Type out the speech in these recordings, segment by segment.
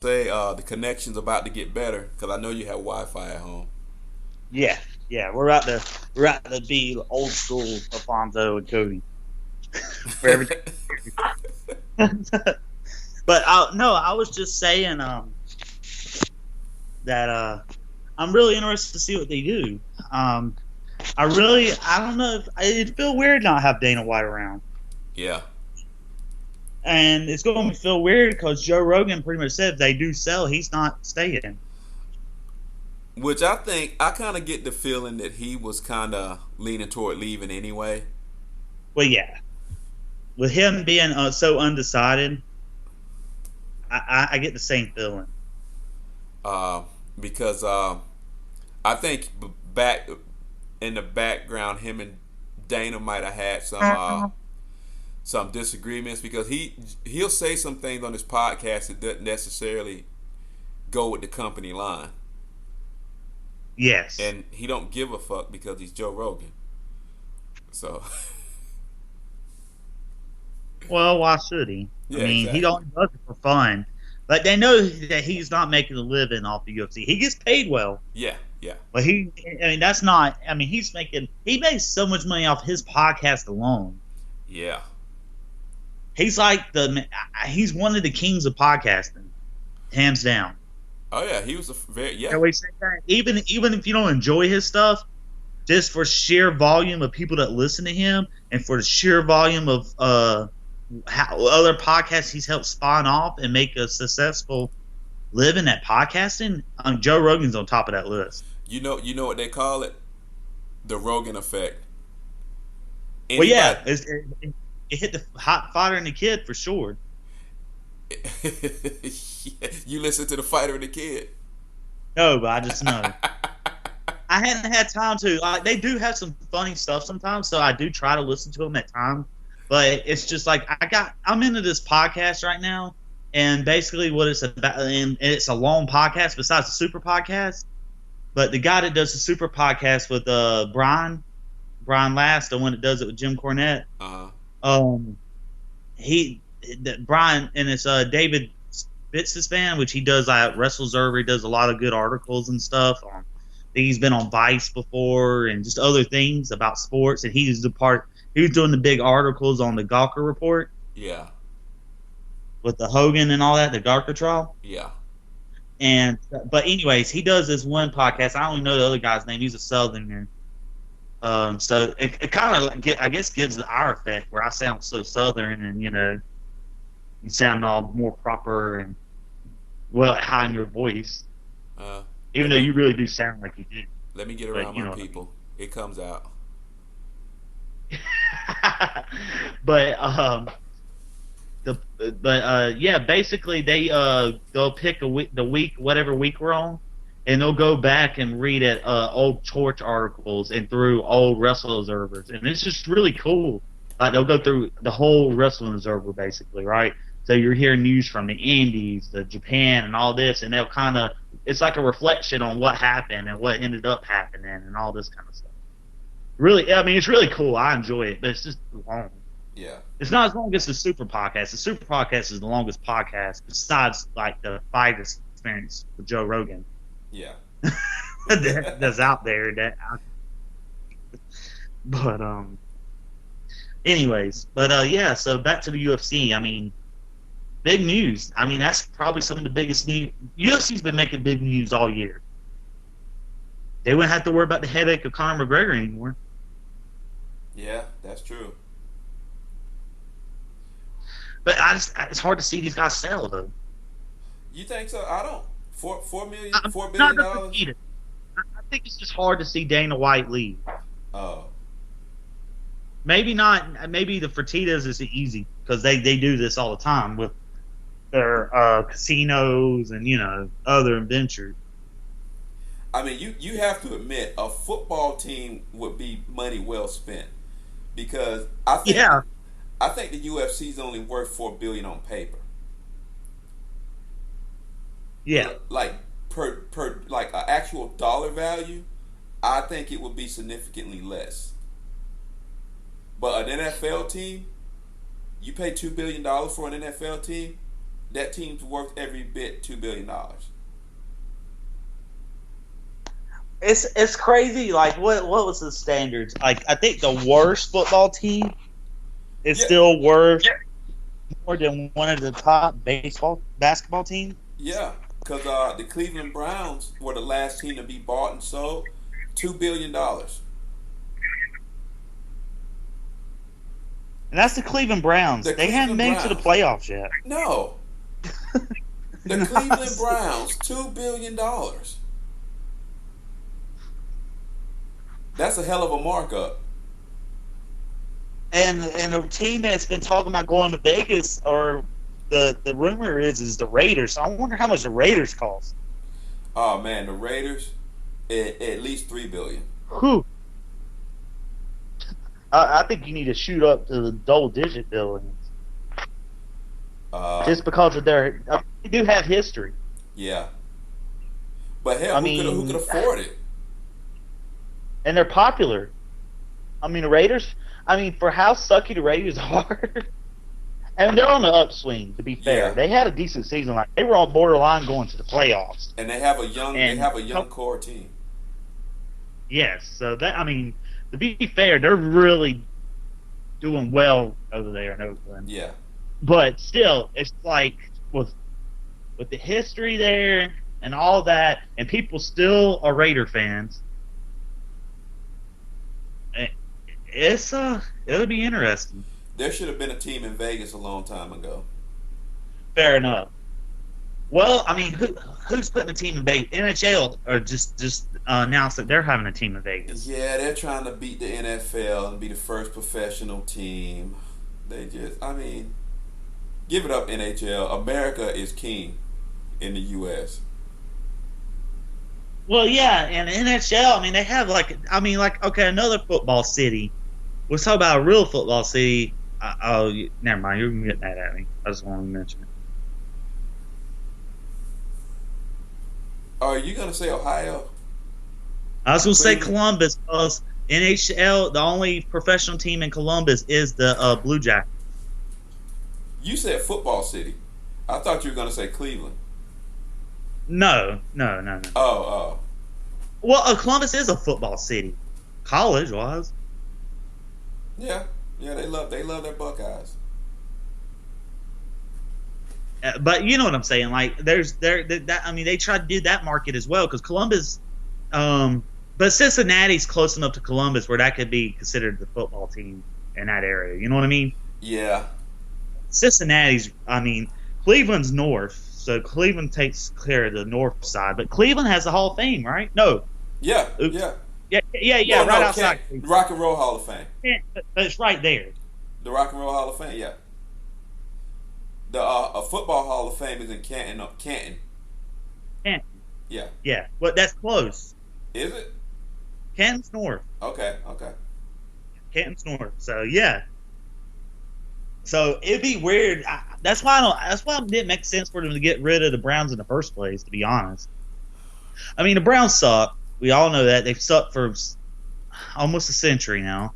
Say the connection's about to get better because I know you have Wi-Fi at home. Yeah, yeah, we're at the be old school Alfonso and Cody for everything. But no, I was just saying that I'm really interested to see what they do. Um, I don't know if it feel weird not have Dana White around, Yeah, and it's going to feel weird because Joe Rogan pretty much said if they do sell, he's not staying. which I think I kind of get the feeling that he was kind of leaning toward leaving anyway. Well, yeah, with him being so undecided, I get the same feeling. Uh, because I think back in the background, him and Dana might have had some disagreements because he'll say some things on his podcast that doesn't necessarily go with the company line, Yes. and he don't give a fuck because he's Joe Rogan. So Well, why should he? I yeah, mean, he exactly. only does it for fun. But they know that he's not making a living off the UFC. He gets paid well, Yeah, yeah, but I mean, that's not. I mean, he makes so much money off his podcast alone. yeah. He's like he's one of the kings of podcasting, hands down. Oh yeah, he was a very yeah, And we say that even if you don't enjoy his stuff, just for sheer volume of people that listen to him, and for the sheer volume of how other podcasts he's helped spawn off and make a successful living at podcasting, Joe Rogan's on top of that list. You know what they call it? The Rogan effect. Well, Anybody yeah, it hit the hot fodder and the kid for sure. you listen to the fighter and the kid. No, but I just know I hadn't had time to. They do have some funny stuff sometimes, so I do try to listen to them at times. But it's just like I'm into this podcast right now, and basically what it's about, and it's a long podcast besides the super podcast. But the guy that does the super podcast with Brian Last, the one that does it with Jim Cornette, Uh-huh. um, he Brian and it's David Spitzisban, which he does like WrestleZerver. He does a lot of good articles and stuff. He's been on Vice before and just other things about sports. And he was doing the big articles on the Gawker report Yeah, with the Hogan and all that, the Gawker trial. yeah. And but anyways, he does this one podcast. I don't even know the other guy's name. He's a Southerner. So it kind of I guess gives the our effect where I sound so Southern, and you sound all more proper and well high in your voice, Uh, even let though me you really do sound like you do. let me get But around you my know what I mean. people. It comes out. But the but yeah, basically they'll pick the week, whatever week we're on, and they'll go back and read at old torch articles and through old Wrestling Observers, and it's just really cool. Like they'll go through the whole Wrestling Observer basically, right? So you're hearing news from the Indies, the Japan, and all this, and they'll kind of it's like a reflection on what happened and what ended up happening and all this kind of stuff. Really, I mean, it's really cool. I enjoy it, but it's just long. Yeah, It's not as long as the Super Podcast. The Super Podcast is the longest podcast besides like the fight experience with Joe Rogan yeah. that's out there. But anyways, but yeah. So back to the UFC. I mean, big news. I mean, that's probably some of the biggest news. UFC's been making big news all year. They wouldn't have to worry about the headache of Conor McGregor anymore. Yeah, that's true. But it's hard to see these guys sell though. You think so? I don't. Four million, I'm not $4 billion. defeated. I think it's just hard to see Dana White leave. Oh, Maybe not. Maybe the Fertitas is easy because they do this all the time with their casinos and other adventures. I mean, you have to admit a football team would be money well spent because Yeah, I think the UFC is only worth 4 billion on paper. yeah, Like per like an actual dollar value, I think it would be significantly less. But an NFL team, you pay $2 billion for an NFL team. That team's worth every bit $2 billion. It's crazy. Like what was the standards? Like I think the worst football team is Yeah, still worth more than one of the top basketball teams. yeah. Because the Cleveland Browns were the last team to be bought and sold. $2 billion. And that's the Cleveland Browns. The They haven't Cleveland made it to the Browns. playoffs yet. No, the Cleveland Browns, $2 billion. That's a hell of a markup. And a team that's been talking about going to Vegas, or the rumor is the Raiders. So I wonder how much the Raiders cost. Oh man, the Raiders, at least $3 billion. Whew. I think you need to shoot up to the double-digit billions Uh, just because of their. They do have history. yeah, but hell, I who mean, could afford it? and they're popular. I mean, the Raiders. I mean, for how sucky the Raiders are, and they're on the upswing. To be fair, Yeah, they had a decent season. Like they were on borderline going to the playoffs. and they And have a young core team. yes, so that I mean, to be fair, they're really doing well over there in Oakland. Yeah, But still, it's like with the history there and all that, and people still are Raider fans. It's it'll be interesting. there should have been a team in Vegas a long time ago. Fair enough. Well, I mean, who's putting a team in Vegas? NHL or just announced that they're having a team in Vegas. Yeah, they're trying to beat the NFL and be the first professional team. I mean, give it up, NHL. America is king in the U.S. Well, yeah, and NHL. I mean, they have okay, another football city. Let's talk about a real football city. Never mind. You're getting that at me. I just want to mention it. Are you gonna say Ohio? I was going to say Cleveland? Columbus because NHL, the only professional team in Columbus is the Blue Jackets. You said football city. I thought you were gonna say Cleveland. No. Oh, Well, Columbus is a football city, college-wise. yeah. They love their Buckeyes. But you know what I'm saying? Like, I mean, they tried to do that market as well because Columbus, but Cincinnati's close enough to Columbus where that could be considered the football team in that area. You know what I mean? Yeah, Cincinnati's, I mean, Cleveland's north, so Cleveland takes care of the north side. But Cleveland has the Hall of Fame, right? No, yeah, oops. yeah. Yeah, No, right no, outside. Rock and Roll Hall of Fame. But it's right there. The Rock and Roll Hall of Fame. Yeah. The a football Hall of Fame is in Canton. Canton. Canton. Yeah. Yeah, but that's close. Is it? Canton's north. Okay. Canton's north. So yeah. So it'd be weird. That's why it didn't make sense for them to get rid of the Browns in the first place. To be honest, I mean the Browns suck. We all know that they've sucked for almost a century now.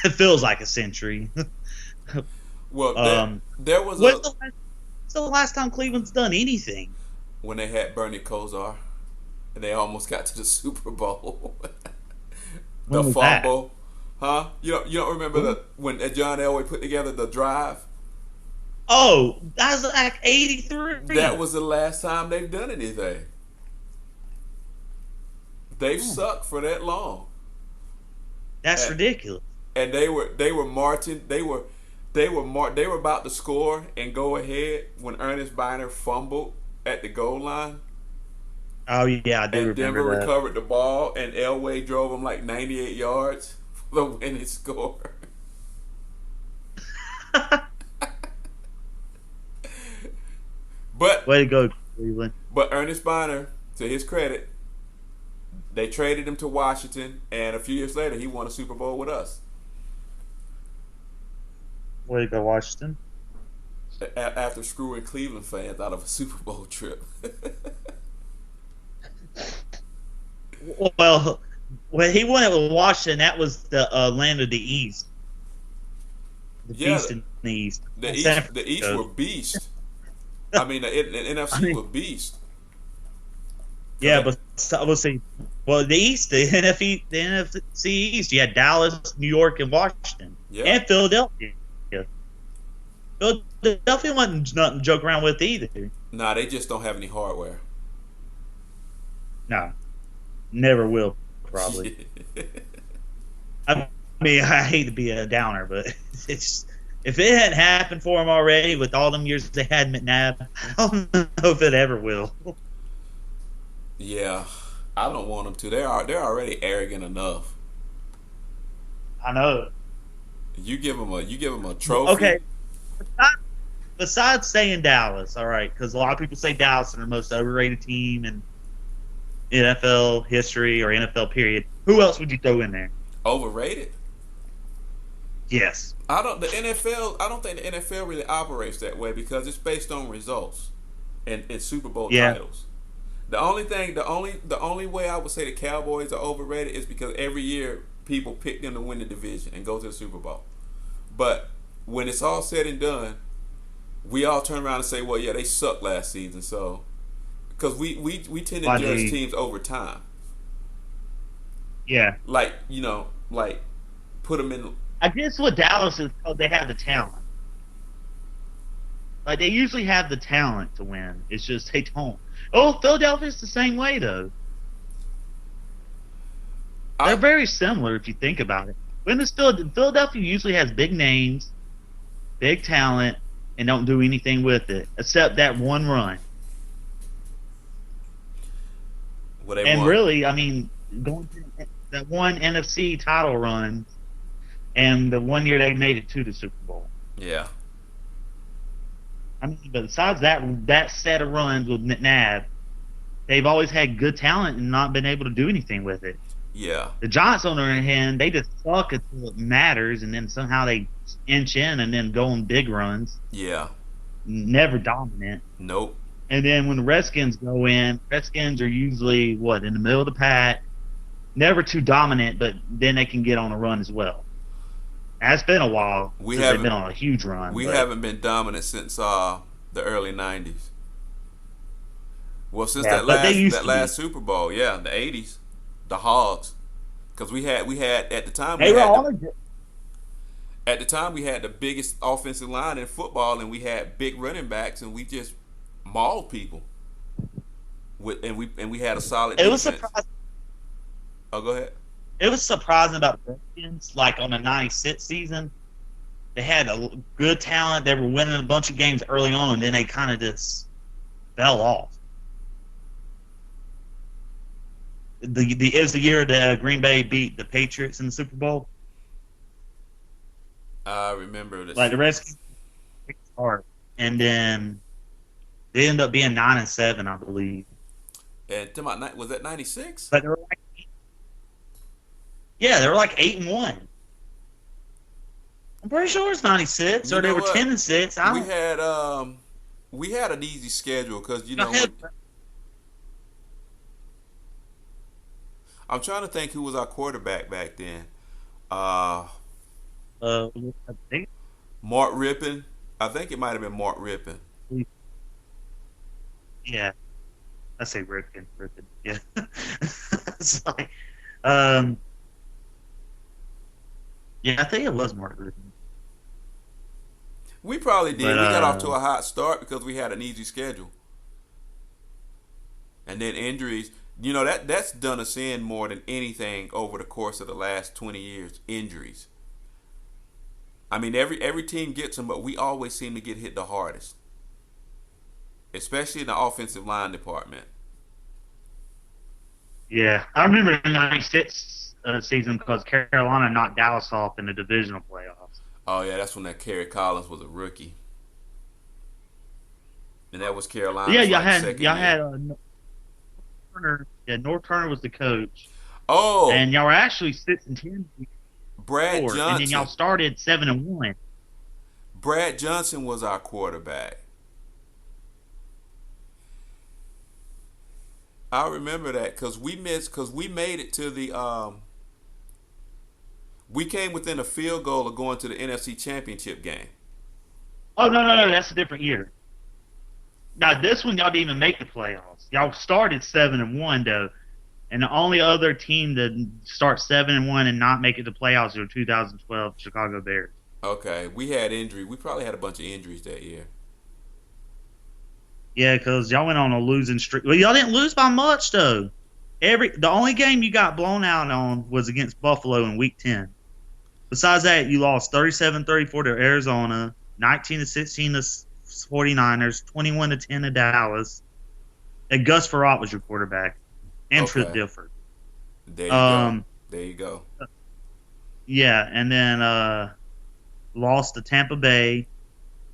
It feels like a century. Well, there was when's the last time Cleveland's done anything? when they had Bernie Kosar, and they almost got to the Super Bowl. The When was that? fumble, huh? You don't remember when John Elway put together the drive? Oh, that was like '83. That was the last time they've done anything. They've sucked for that long, That's and, ridiculous. and they were marching. They were about to score and go ahead when Ernest Biner fumbled at the goal line. Oh yeah, I do And Denver remember that. recovered the ball, and Elway drove him like 98 yards for the winning score. But Way to go, Cleveland. Ernest Biner, to his credit, they traded him to Washington, and a few years later, he won a Super Bowl with us. Way to go, Washington. After screwing Cleveland fans out of a Super Bowl trip. Well, when he won it with Washington, that was the land of the East. The Yeah, Feast and the East. San The East Francisco. were beast. I mean, the I NFC mean, were beast. Cause yeah, but I would say, well, the East, the NFC East, you had Dallas, New York, and Washington, yeah, and Philadelphia. Philadelphia wasn't nothing to joke around with either. nah, they just don't have any hardware. No, never will probably. I mean, I hate to be a downer, but it's if it hadn't happened for them already with all them years they had McNabb, I don't know if it ever will. Yeah, I don't want them to. They're already arrogant enough. I know. You give them a trophy. Okay, besides saying Dallas, all right, because a lot of people say Dallas are the most overrated team in NFL history or NFL period. Who else would you throw in there? Overrated. Yes. I don't think the NFL really operates that way because it's based on results and Super Bowl Yeah. titles. The only way I would say the Cowboys are overrated is because every year people pick them to win the division and go to the Super Bowl. But when it's all said and done, we all turn around and say, "Well, yeah, they sucked last season." So, because we tend to Why judge they? teams over time, Yeah. like like put them in. I guess what Dallas is because they have the talent. Like they usually have the talent to win. It's just they don't. Oh, Philadelphia's the same way though. They're I very similar if you think about it. When this Philadelphia usually has big names, big talent, and don't do anything with it except that one run. Well, they And won. really, I mean, going to that one NFC title run and the one year they made it to the Super Bowl. Yeah, I mean, but besides that set of runs with McNabb, they've always had good talent and not been able to do anything with it. yeah, The Giants, on the other hand, they just suck until it matters, and then somehow they inch in and then go on big runs. yeah. Never dominant. Nope. And then when the Redskins go in, Redskins are usually what in the middle of the pack, never too dominant, but then they can get on a run as well. And it's been a while We since they've haven't been on a huge run. we But haven't been dominant since the early '90s. Well, since yeah, but they used that to be. last Super Bowl, yeah, the '80s, the Hogs, because we had at the time we They were had on the a at the time we had the biggest offensive line in football, and we had big running backs, and we just mauled people. And we had a solid It was defense. surprising. Oh, go ahead. It was surprising about the Redskins. Like on the '96 season, they had a good talent. They were winning a bunch of games early on, and then they kind of just fell off. It was the year that Green Bay beat the Patriots in the Super Bowl. I remember Like this. the Redskins start, and then they ended up being 9-7, I believe. And to my night was that '96? But they were like, yeah, they were like 8-1. I'm pretty sure it's '96, You or they know were what? 10-6. I We don't. had we had an easy schedule because Go ahead. I'm trying to think who was our quarterback back then. Uh, I think Mark Rippon. I think it might have been Mark Rippon. yeah, I say Ripken. Yeah. It's like, um, yeah, I think it was Mark Ripken. We probably did. But We got off to a hot start because we had an easy schedule, and then injuries. You know that's done us in more than anything over the course of the last 20 years. Injuries. I mean, every team gets them, but we always seem to get hit the hardest, especially in the offensive line department. Yeah, I remember the '96 season because Carolina knocked Dallas off in the divisional playoffs. Oh yeah, that's when that Kerry Collins was a rookie, and that was Yeah, Carolina's like second y'all year. had North Turner. Yeah, North Turner was the coach, Oh, and y'all were actually 6-10 Brad before, and then y'all Johnson. started 7-1. Brad Johnson was our quarterback. I remember that because we made it to the we came within a field goal of going to the NFC Championship game. Oh no, that's a different year. Now this one y'all didn't even make the playoffs. Y'all started 7-1 though, and the only other team to start 7-1 and not make it to playoffs were 2012 Chicago Bears. Okay, we had injury. We probably had a bunch of injuries that year. Yeah, because y'all went on a losing streak. Well, y'all didn't lose by much though. The only game you got blown out on was against Buffalo in Week 10. Besides that, you lost 37-34 to Arizona, 19-16 to 49ers, 21-10 to Dallas. And Gus Frerotte was your quarterback, and Trent Okay, Dilfer. there you go. Um, There you go. yeah, and then lost to Tampa Bay,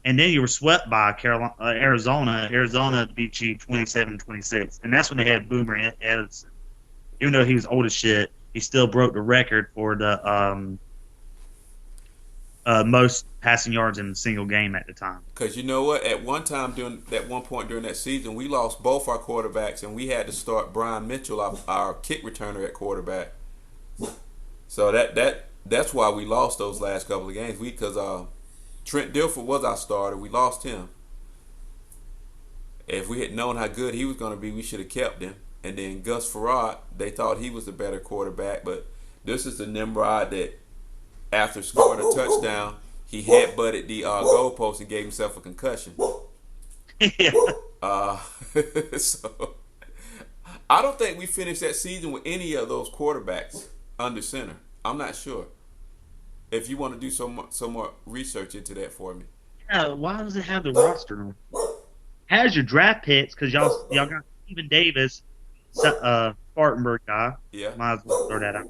and then you were swept by Arizona. Arizona beat you 27-26, and that's when they had Boomer Edison. Even though he was old as shit, he still broke the record for the most passing yards in a single game at the time. Because you know what? At one time during that one point during that season, we lost both our quarterbacks, and we had to start Brian Mitchell, our kick returner, at quarterback. So that's why we lost those last couple of games. Because Trent Dilfer was our starter, we lost him. If we had known how good he was going to be, we should have kept him. And then Gus Frerotte, they thought he was the better quarterback, but this is the Nimrod that, after scoring a touchdown, he headbutted the goalpost and gave himself a concussion. Yeah. Uh, so I don't think we finished that season with any of those quarterbacks under center. I'm not sure. If you want to do some more research into that for me. Yeah, why does it have the roster? Has your draft picks because y'all got Stephen Davis, Spartanburg guy. Yeah. Might as well throw that out.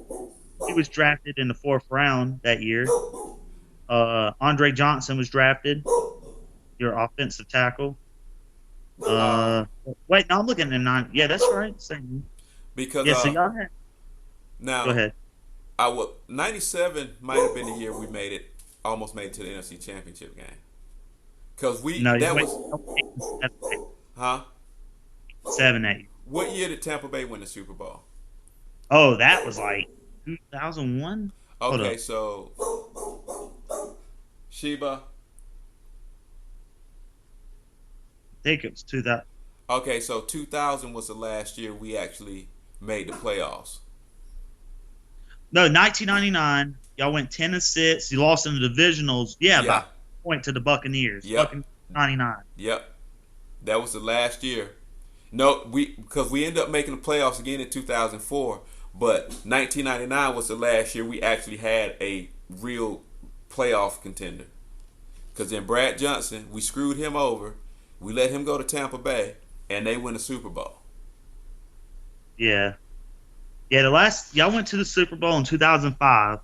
He was drafted in the 4th round that year. Andre Johnson was drafted, your offensive tackle. Wait, no, I'm looking at 9. Yeah, that's right. Same. Because Yeah, so y'all had. now Go ahead. 97 might have been the year we almost made it to the NFC Championship game. Because No, that wait, was, 7, huh? 7, 8. What year did Tampa Bay win the Super Bowl? Oh, that was like 2001. Hold Okay, up. so Sheba. I think it was 2000. Okay, so 2000 was the last year we actually made the playoffs. No, 1999. Y'all went 10-6. You lost in the divisionals. Yeah, by Yeah. a point to the Buccaneers. Yep. Buccaneers 99. Yep. That was the last year. No, because we ended up making the playoffs again in 2004, but 1999 was the last year we actually had a real playoff contender. Because then Brad Johnson, we screwed him over. We let him go to Tampa Bay, and they win the Super Bowl. Yeah. Yeah, y'all went to the Super Bowl in 2005.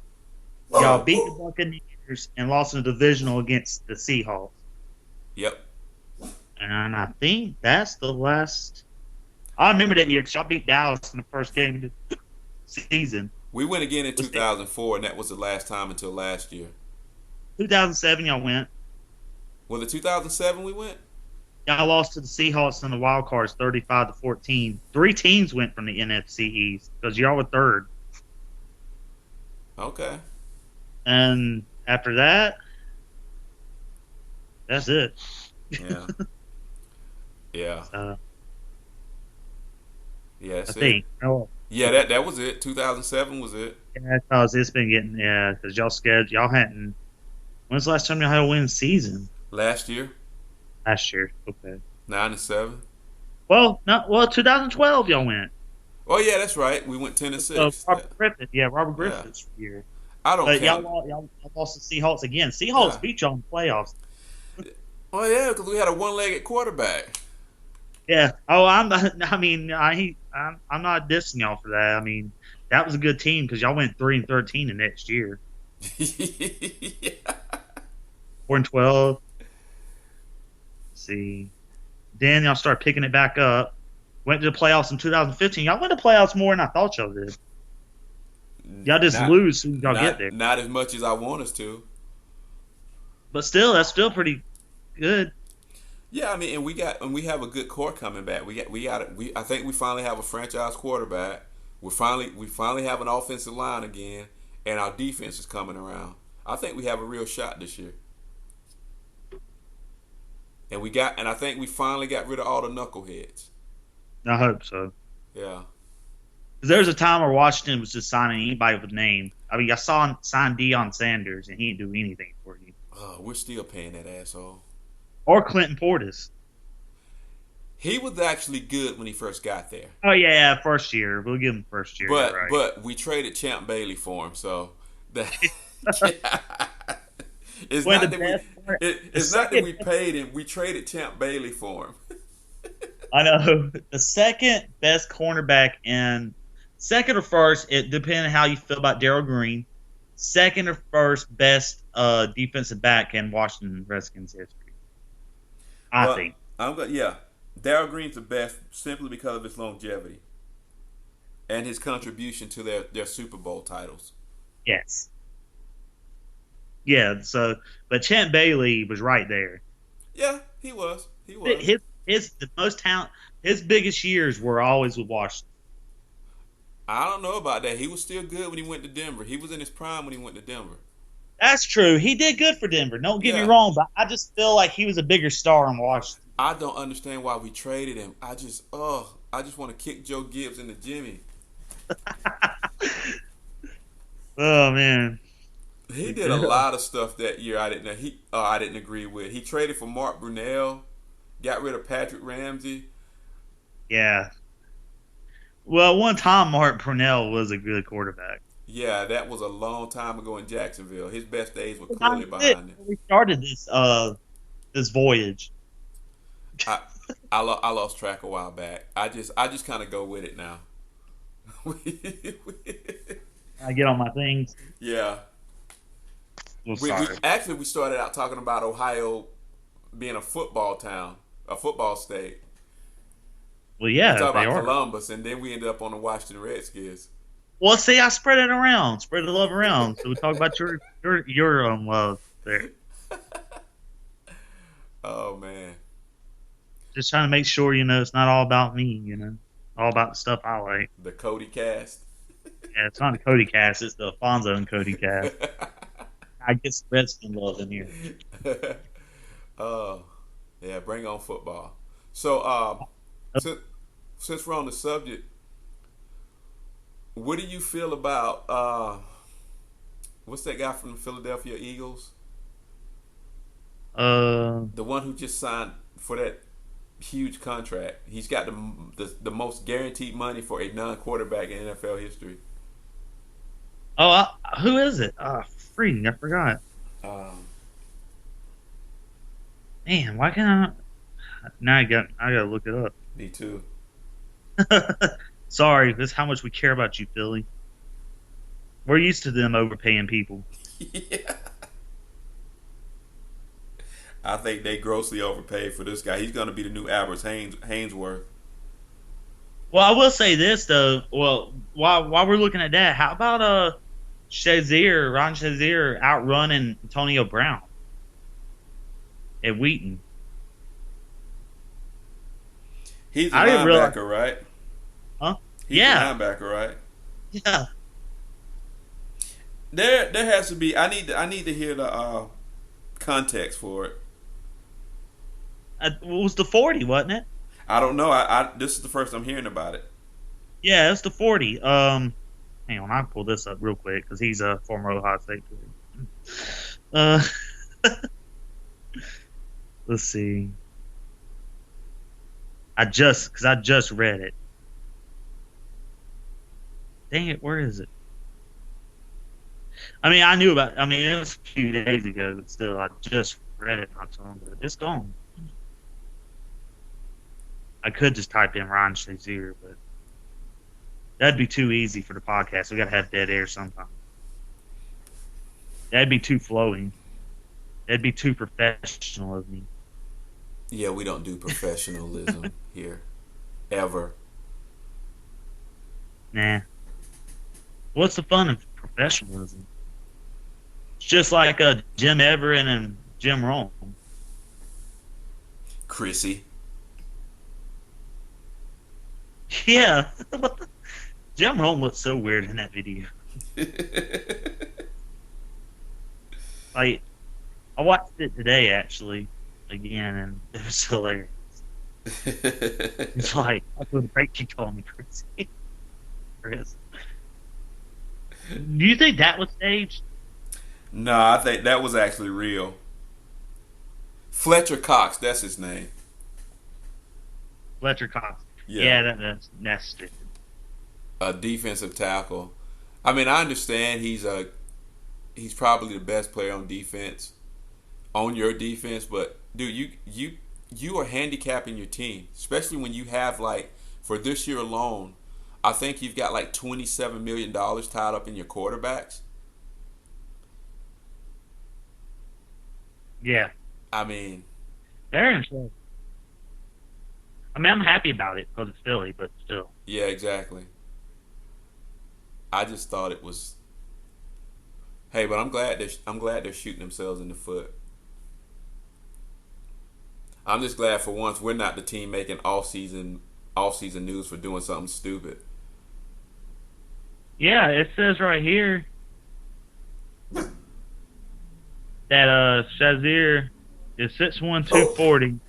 Y'all beat the Buccaneers and lost in the divisional against the Seahawks. Yep. And I think that's the last. I remember that year because y'all beat Dallas in the first game of the season. We went again in 2004, and that was the last time until last year. 2007, y'all went. Was it 2007 we went? Y'all lost to the Seahawks in the wild cards, 35-14. 3 teams went from the NFC East because y'all were 3rd. Okay. And after that, that's it. Yeah. Yeah. Yeah, I that's it. think. Oh, Yeah, that was it. 2007 was it. yeah, because it's been getting because y'all hadn't. When's the last time y'all had a winning season? Last year, Last year. Okay. 9-7. Well, 2012 y'all went. Oh yeah, that's right. We went 10-6. Robert Griffin. Yeah, Robert Griffin's year. I don't But count. y'all lost to Seahawks again. Seahawks Yeah. beat y'all in the playoffs. Oh yeah, because we had a one-legged quarterback. Yeah. Oh, I'm not. I mean, I'm not dissing y'all for that. I mean, that was a good team because y'all went 3-13 the next year. Yeah. 4-12. See, then y'all start picking it back up. Went to the playoffs in 2015. Y'all went to playoffs more than I thought y'all did. Y'all just lose as soon as y'all get there. Not as much as I want us to. But still, that's still pretty good. Yeah, I mean, and we have a good core coming back. I think we finally have a franchise quarterback. We finally have an offensive line again, and our defense is coming around. I think we have a real shot this year. and I think we finally got rid of all the knuckleheads. I hope so. Yeah. 'Cause there was a time where Washington was just signing anybody with a name. I mean, I saw him sign Deion Sanders, and he didn't do anything for you. We're still paying that asshole. Or Clinton Portis. He was actually good when he first got there. Oh yeah, first year. We'll give him first year. But Right. but we traded Champ Bailey for him, so that it's One not of the that best it's not that we paid him. We traded Champ Bailey for him. I know the second best cornerback in second or first, it depending on how you feel about Darryl Green. Second or first best defensive back in Washington Redskins history. I think. Yeah. Darryl Green's the best simply because of his longevity and his contribution to their Super Bowl titles. Yes. Yeah. So, but Champ Bailey was right there. Yeah, he was. He was. The most talent. His biggest years were always with Washington. I don't know about that. He was still good when he went to Denver. He was in his prime when he went to Denver. That's true. He did good for Denver. Don't get me Yeah. wrong, but I just feel like he was a bigger star in Washington. I don't understand why we traded him. I just want to kick Joe Gibbs into Jimmy. Oh man. He did a lot of stuff that year I didn't agree with. He traded for Mark Brunell, got rid of Patrick Ramsey. Yeah. Well, one time Mark Purnell was a good quarterback. Yeah, that was a long time ago in Jacksonville. His best days were clearly behind him. We started this voyage. I lost track a while back. I just kind of go with it now. I get on my things. Yeah. Well, We sorry. actually we started out talking about Ohio being a football town, a football state. Well, yeah, We talked they about are. Columbus, and then we ended up on the Washington Redskins. Well, see, I spread it around, spread the love around. So we talk about your love there. Oh man. Just trying to make sure it's not all about me. All about the stuff I like. The Cody cast. Yeah, it's not the Cody cast; it's the Alfonso and Cody cast. I get some Redskin love in here. Oh, yeah, bring on football. So, since we're on the subject, what do you feel about what's that guy from the Philadelphia Eagles? The one who just signed for that huge contract. He's got the most guaranteed money for a non-quarterback in NFL history. Oh, who is it? Freaking, I forgot. Man, why can't I? Now I gotta look it up. Me too. Sorry, this is how much we care about you, Philly. We're used to them overpaying people. Yeah. I think they grossly overpaid for this guy. He's going to be the new Albert Hainsworth. Well, I will say this though. Well, while we're looking at that, how about Ron Shazier outrunning Antonio Brown at Wheaton? He's a I didn't realize- linebacker, right? Huh? He's Yeah. a linebacker, right? Yeah. There has to be. I need to hear the context for it. It was the 40, wasn't it? I don't know. This is the first I'm hearing about it. Yeah, it's the 40. Hang on, I'll pull this up real quick because he's a former Ohio State player. Let's see. I just read it. Dang it, where is it? I mean, I knew about. I mean, it was a few days ago, but still, I just read it not so long ago. It's gone. I could just type in Ron Shazier, but that'd be too easy for the podcast. We gotta have dead air sometime. That'd be too flowing. That'd be too professional of me. Yeah, we don't do professionalism here, ever. Nah. What's the fun of professionalism? It's just like Jim Everett and Jim Rome. Chrissy. Yeah. Jim Rome looks so weird in that video. Like, I watched it today, actually. again, and it was hilarious. It's like, I couldn't break you calling me crazy. Chris. Do you think that was staged? No, I think that was actually real. Fletcher Cox, that's his name. Fletcher Cox. Yeah, Yeah, that's stupid. a defensive tackle. I mean, I understand he's probably the best player on defense, on your defense, but dude, you are handicapping your team, especially when you have like for this year alone, I think you've got like $27 million tied up in your quarterbacks. Yeah, I mean, they're in trouble. I mean, I'm happy about it because it's Philly, but still. yeah, exactly. I just thought it was. Hey, but I'm glad they're shooting themselves in the foot. I'm just glad for once we're not the team making off season news for doing something stupid. Yeah, it says right here that Shazier is 6'1", 240,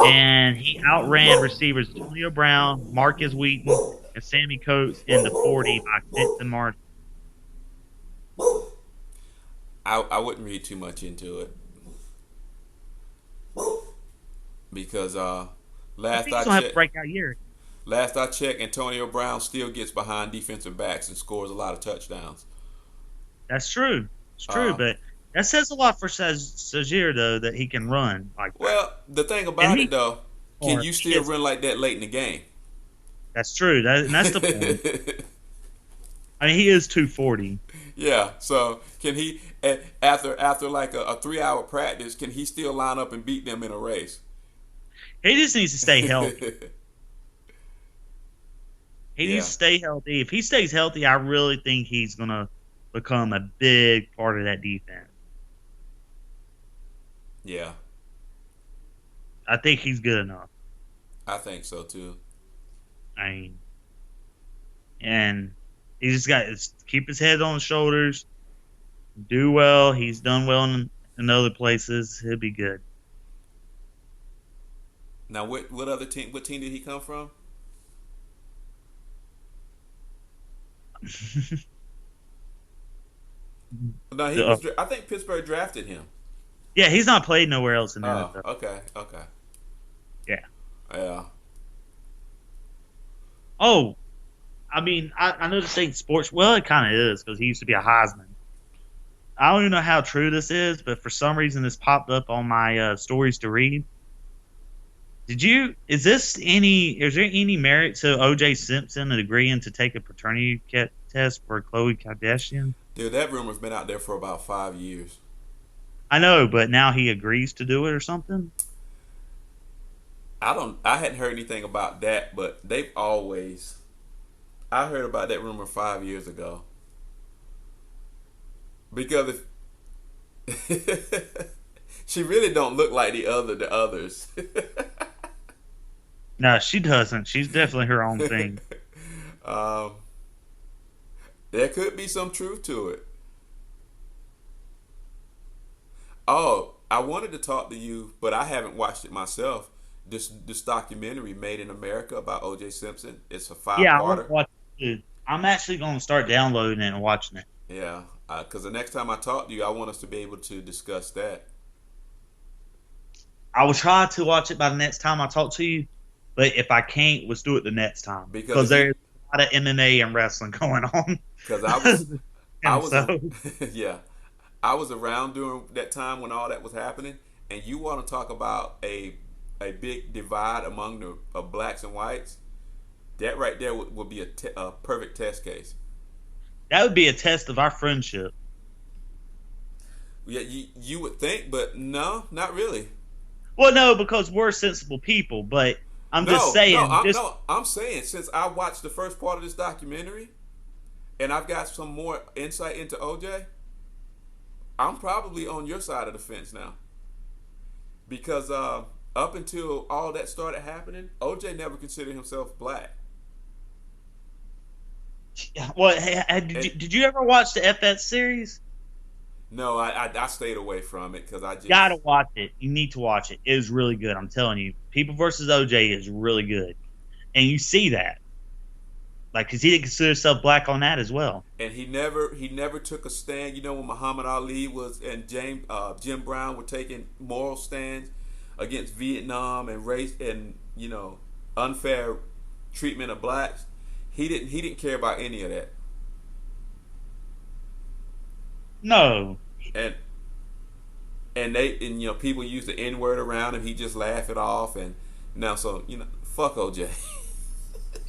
and he outran receivers Antonio Brown, Marcus Wheaton, and Sammy Coates in the 40 by Vincent Martin. I wouldn't read too much into it because I last think I he's gonna have a checked, breakout year. Antonio Brown still gets behind defensive backs and scores a lot of touchdowns. That's true. It's true, Uh, but that says a lot for Shazier though that he can run like that, well, the thing and about it he though, can or you he still is. run like that late in the game? That's true. And that's the point. I mean, he is 240. Yeah. So can he after like a 3 hour practice? Can he still line up and beat them in a race? He just needs to stay healthy. He needs Yeah. to stay healthy. If he stays healthy, I really think he's gonna become a big part of that defense. Yeah. I think he's good enough. I think so too. I mean, and he just got to keep his head on his shoulders, do well. He's done well in other places. He'll be good. Now, what other team? What team did he come from? No, he Uh, was. I think Pittsburgh drafted him. yeah, he's not played nowhere else in the Oh, NFL. okay, okay, Yeah. yeah. Oh, I mean, I know this ain't sports. Well, it kind of is because he used to be a Heisman. I don't even know how true this is, but for some reason this popped up on my stories to read. Is there any merit to O.J. Simpson agreeing to take a paternity test for Khloe Kardashian? Dude, that rumor's been out there for about 5 years. I know, but now he agrees to do it or something? I hadn't heard anything about that, but they've always. I heard about that rumor 5 years ago because if she really don't look like the others. No, she doesn't. She's definitely her own thing. um, there could be some truth to it. Oh, I wanted to talk to you, but I haven't watched it myself. This documentary Made in America about O.J. Simpson. It's a five Yeah, I want parter. to watch it too. I'm actually going to start downloading it and watching it. Yeah, because the next time I talk to you, I want us to be able to discuss that. I will try to watch it by the next time I talk to you, but if I can't, let's do it the next time Because because if you, there's a lot of MMA and wrestling going on. because I And was, so, yeah, I was around during that time when all that was happening, and you want to talk about a big divide among the blacks and whites? That right there would be a perfect test case. that would be a test of our friendship. Yeah, you would think, but no, not really. Well, no, because we're sensible people, but I'm just No, no, saying, just I'm saying since I watched the first part of this documentary, and I've got some more insight into OJ, I'm probably on your side of the fence now because up until all that started happening, OJ never considered himself black. what? Did And you ever watch the FX series? No, I stayed away from it because I Gotta just watch it. You need to watch it. It is really good. I'm telling you. People versus OJ is really good, and you see that, like, because he didn't consider himself black on that as well. and he never took a stand. You know when Muhammad Ali was and Jim Brown were taking moral stands against Vietnam and race and unfair treatment of blacks. He didn't care about any of that. No, And people use the N word around him. He just laugh it off and now so fuck OJ.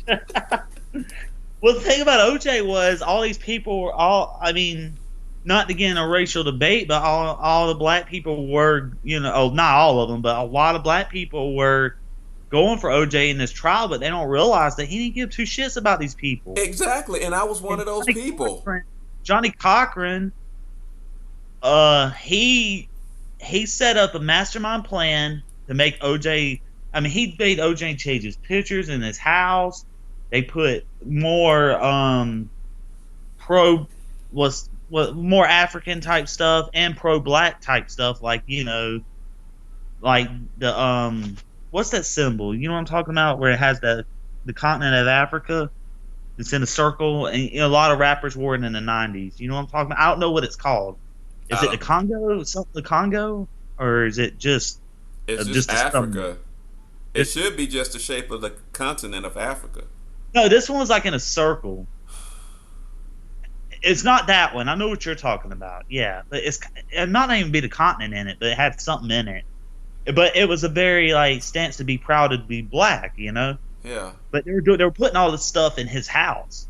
well, the thing about OJ was all these people were all. I mean, not to get in a racial debate, but all the black people were, not all of them, but a lot of black people were going for OJ in this trial, but they don't realize that he didn't give two shits about these people. Exactly, and I was one of those people. Johnny Cochran, he set up a mastermind plan to make OJ. I mean, he made OJ change his pictures in his house. They put more pro was more African type stuff and pro black type stuff, like like the what's that symbol? You know what I'm talking about? Where it has the continent of Africa. It's in a circle, and a lot of rappers wore it in the '90s. You know what I'm talking about? I don't know what it's called. Is it the Congo? Something the Congo, or is it just? It's just Africa. It should be just the shape of the continent of Africa. No, this one was like in a circle. It's not that one. I know what you're talking about. Yeah, but it's not even be the continent in it, but it had something in it. But it was a very like stance to be proud to be black, Yeah. But they were putting all this stuff in his house.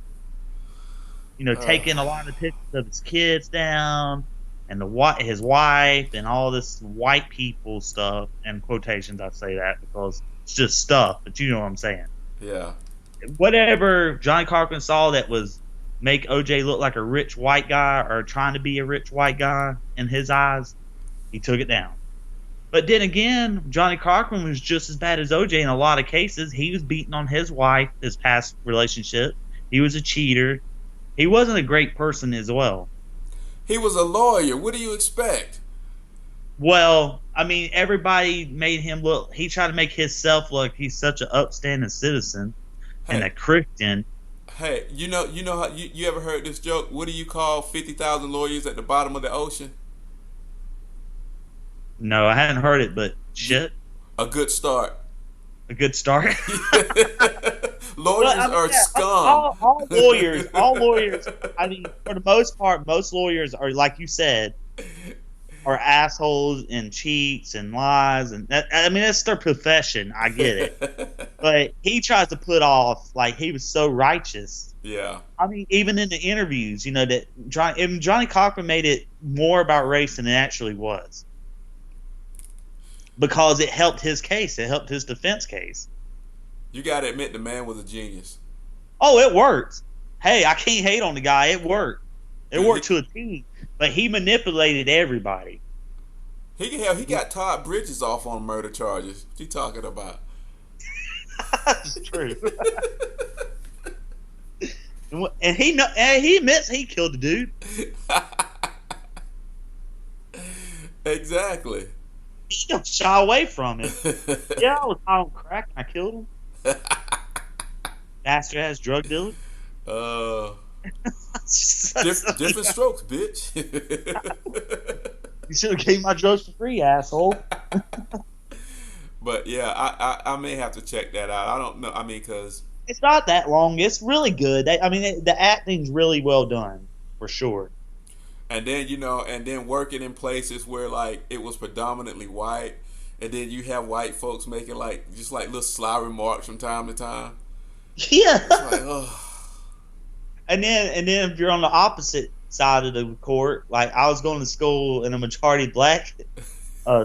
Taking a lot of pictures of his kids down and his wife and all this white people stuff. And quotations, I say that because it's just stuff, but you know what I'm saying. Yeah. Whatever Johnny Cochran saw that was make OJ look like a rich white guy or trying to be a rich white guy in his eyes, he took it down. But then again, Johnny Cochran was just as bad as OJ in a lot of cases. He was beating on his wife, his past relationship. He was a cheater. He wasn't a great person as well. He was a lawyer. What do you expect? Well, I mean, everybody made him look. He tried to make himself look. He's such an upstanding citizen and a Christian. Hey, you know how you ever heard this joke? What do you call 50,000 lawyers at the bottom of the ocean? No, I hadn't heard it, but shit. A good start. A good start. Lawyers are scum. All lawyers. I mean, for the most part, most lawyers are, like you said, are assholes and cheats and lies, and I mean that's their profession. I get it, but he tries to put off like he was so righteous. Yeah. I mean, even in the interviews, that Johnny Cochran made it more about race than it actually was. Because it helped his case. It helped his defense case. You got to admit the man was a genius. Oh, it worked. Hey, I can't hate on the guy. It worked. It worked to a T. But he manipulated everybody. He got Todd Bridges off on murder charges. What you talking about? That's true. And he admits he killed the dude. Exactly. He don't shy away from it. Yeah, I was high on crack and I killed him. Bastard ass drug dealer. Different strokes, bitch. You should have gave my drugs for free, asshole. But yeah, I may have to check that out. I don't know. I mean, because it's not that long. It's really good. The acting's really well done, for sure. And then working in places where like it was predominantly white, and then you have white folks making just little sly remarks from time to time. Yeah. It's like, oh. And then if you're on the opposite side of the court, like I was going to school in a majority black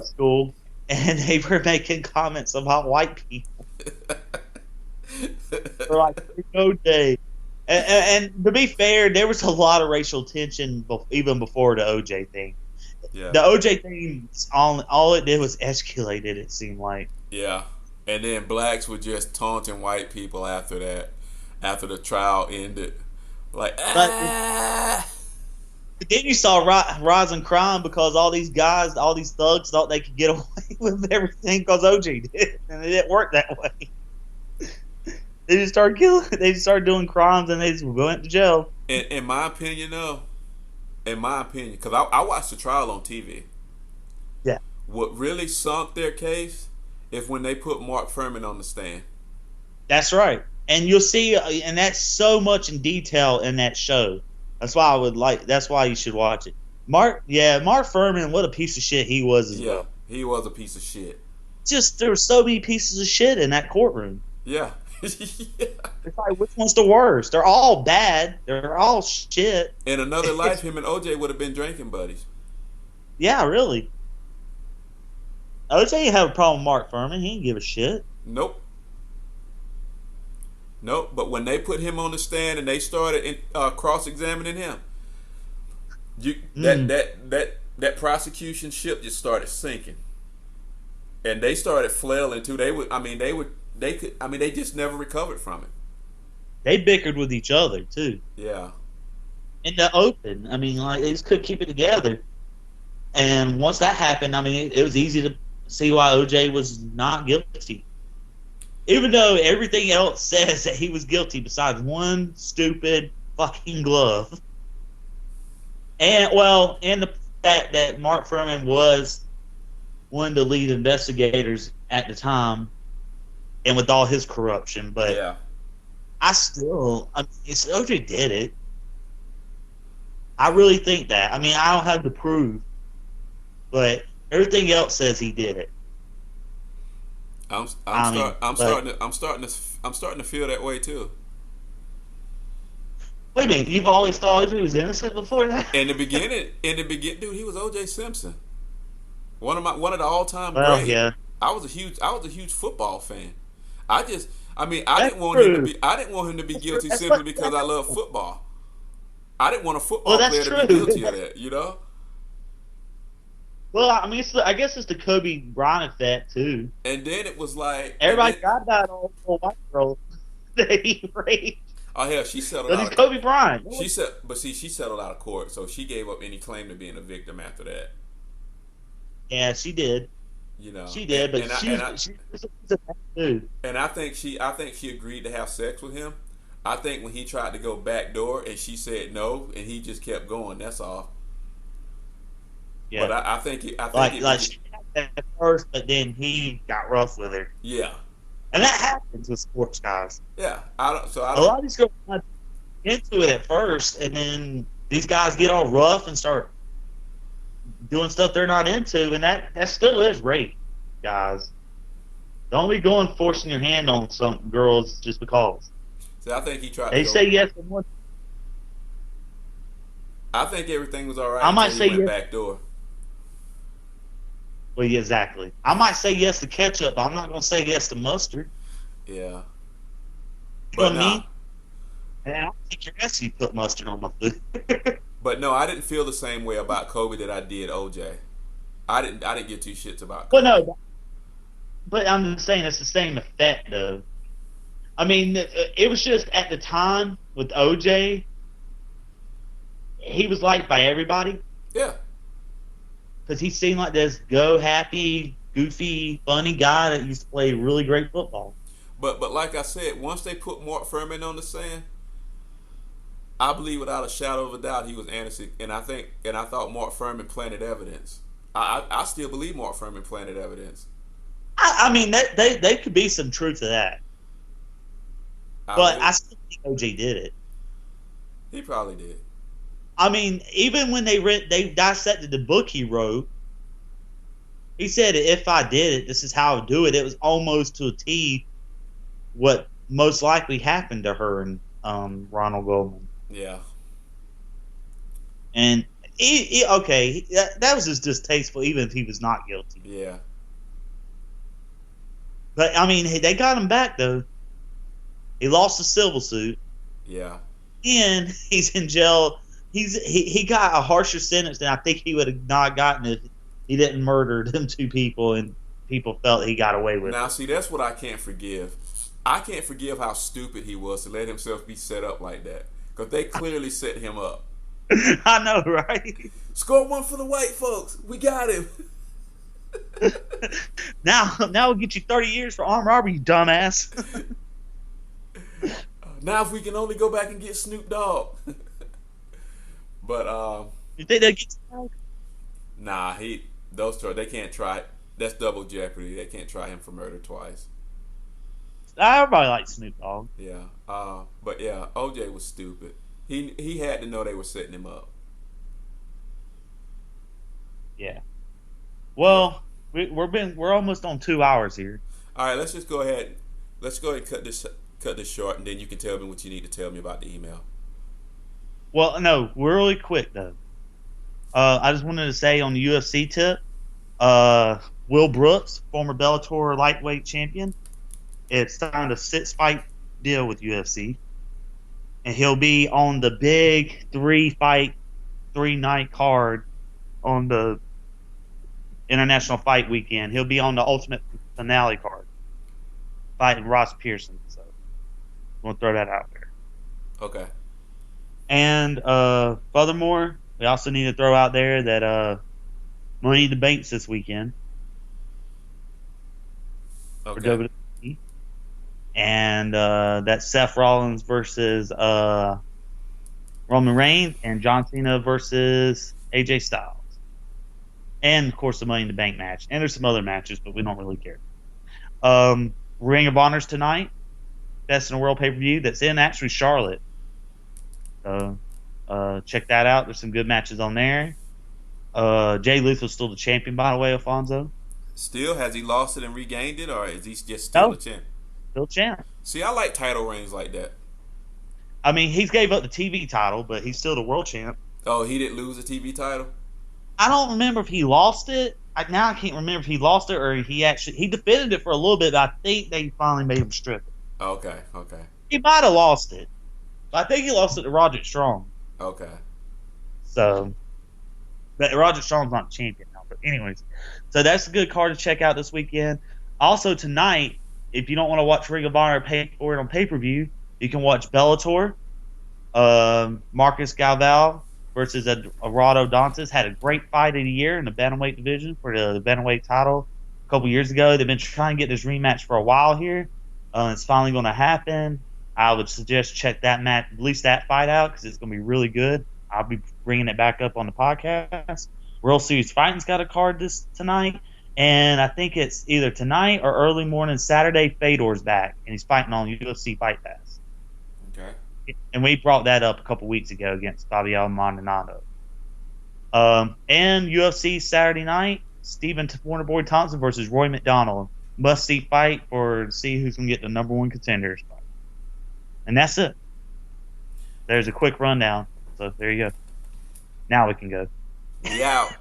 school, and they were making comments about white people. For like no day. And to be fair, there was a lot of racial tension even before the OJ thing. Yeah. The OJ thing, all it did was escalate it seemed like. Yeah. And then blacks were just taunting white people after that, after the trial ended. Like, Then you saw rising crime because all these guys, all these thugs thought they could get away with everything because OJ did, and it didn't work that way. They just started killing. They just started doing crimes, and they just went to jail. In my opinion, though, in my opinion, because I watched the trial on TV. Yeah, What really sunk their case is when they put Mark Furman on the stand. that's right. And you'll see, and that's so much in detail in that show. That's why I would like. That's why you should watch it. Mark Furman, what a piece of shit he was as Yeah, well. he was a piece of shit. Just there were so many pieces of shit in that courtroom. Yeah. Yeah. It's like which one's the worst? They're all bad. They're all shit. In another life, him and OJ would have been drinking buddies. Yeah, really. OJ didn't have a problem with Mark Furman. He didn't give a shit. Nope. Nope. But when they put him on the stand and they started cross-examining him, that prosecution ship just started sinking, and they started flailing too. They just never recovered from it. They bickered with each other too Yeah. in the open. I mean, like they just couldn't keep it together. And once that happened, I mean, it was easy to see why OJ was not guilty. Even though everything else says that he was guilty besides one stupid fucking glove. And the fact that Mark Furman was one of the lead investigators at the time and with all his corruption, but Yeah. it's OJ did it. I really think that. I mean, I don't have to prove, but everything else says he did it. I'm starting to feel that way too. Wait a minute, you've always thought he was innocent before that? In the beginning, dude, he was O.J. Simpson, one of the all-time Well, greats. yeah. I was a huge football fan. I That's didn't want true. him to be guilty That's simply what- because I love football. I didn't want a football Well, that's player to be true. guilty of that, you know? Well, I mean, I guess it's the Kobe Bryant effect too. And then it was like Everybody and then- got that old white girl that he raped, oh hell, she settled but out. he's Kobe Bryant. She settled out of court, so she gave up any claim to being a victim after that. Yeah, she did. You know, She did, but and she's a bad dude. I think she agreed to have sex with him. I think when he tried to go backdoor and she said no, and he just kept going. That's all. Yeah, But I think she had that at first, but then he got rough with her, yeah, and that happens with sports guys. yeah. A lot of these girls not into it at first, and then these guys get all rough and start doing stuff they're not into, and that still is rape, guys. Don't be going forcing your hand on some girls just because So I think he tried. they to go, say yes and one. I think everything was all right. I might until he say went yes. backdoor. Well, yeah, exactly. I might say yes to ketchup, but I'm not going to say yes to mustard. Yeah, You know but what I no, mean? And I don't think your ass you put mustard on my food. but no, I didn't feel the same way about Kobe that I did OJ. I didn't get two shits about Well, Kobe. no, but I'm just saying it's the same effect, though. I mean, it was just at the time with OJ, he was liked by everybody Yeah, because he seemed like this go happy, goofy, funny guy that used to play really great football. but like I said, once they put Mark Furman on the stand, I believe without a shadow of a doubt he was innocent, and I thought Mark Furman planted evidence. I still believe Mark Furman planted evidence. I mean, they could be some truth to that, but I still think OJ did it. He probably did. I mean, even when they dissected the book he wrote, he said, if I did it, this is how I would do it. It was almost to a T what most likely happened to her and Ronald Goldman. Yeah. And that was just distasteful, even if he was not guilty. Yeah. But, I mean, they got him back, though. He lost the civil suit, Yeah. and he's in jail. He got a harsher sentence than I think he would have not gotten if he didn't murder them two people and people felt he got away with it. Now, see, that's what I can't forgive. I can't forgive how stupid he was to let himself be set up like that. Because they clearly set him up. I know, right? Score one for the white folks. We got him. Now we'll get you 30 years for armed robbery, you dumbass. Now if we can only go back and get Snoop Dogg. But You think they'll get? nah, those two they can't try. That's double jeopardy. They can't try him for murder twice. Everybody likes Snoop Dogg. Yeah. But yeah, OJ was stupid. He had to know they were setting him up. Yeah. Yeah. Well, we're almost on 2 hours here. All right, let's just go ahead. Let's go ahead and cut this short, and then you can tell me what you need to tell me about the email. Well, no, we're really quick though. I just wanted to say on the UFC tip, Will Brooks, former Bellator lightweight champion, it's signed a 6-fight deal with UFC, and he'll be on the big 3-fight, 3-night card on the International Fight Weekend. He'll be on the Ultimate Finale card, fighting Ross Pearson. So, I'm gonna throw that out there. Okay. And furthermore, we also need to throw out there that Money in the Bank's this weekend for Okay. WWE, and that's Seth Rollins versus Roman Reigns, and John Cena versus AJ Styles, and of course the Money in the Bank match. And there's some other matches, but we don't really care. Ring of Honor's tonight, Best in the World pay-per-view. That's in actually Charlotte. So check that out. There's some good matches on there. Jay Lethal's still the champion, by the way, Alfonso. Still, has he lost it and regained it, or is he just still No, the champ? still champ. See, I like title reigns like that. I mean, he's gave up the TV title, but he's still the world champ. Oh, he didn't lose the TV title. I don't remember if he lost it. I can't remember if he lost it or he defended it for a little bit. But I think they finally made him strip it. Okay. Okay. He might have lost it. I think he lost it to Roderick Strong. Okay. So, but Roderick Strong's not champion now. But anyways, so that's a good card to check out this weekend. Also tonight, if you don't want to watch Ring of Honor pay for it on pay-per-view, you can watch Bellator. Marcus Galval versus Eduardo Dantas had a great fight of the year in the bantamweight division for the bantamweight title a couple years ago. They've been trying to get this rematch for a while here. It's finally going to happen. I would suggest check that match, at least that fight out, because it's going to be really good. I'll be bringing it back up on the podcast. World Series Fighting's got a card tonight, and I think it's either tonight or early morning Saturday. Fedor's back, and he's fighting on UFC Fight Pass. Okay. And we brought that up a couple weeks ago against Fabiano Maldonado. And UFC Saturday night, Stephen Wonderboy Thompson versus Roy McDonald. Must-see fight to see who's going to get the number one contender spot. And that's it. There's a quick rundown. So there you go. Now we can go. We out.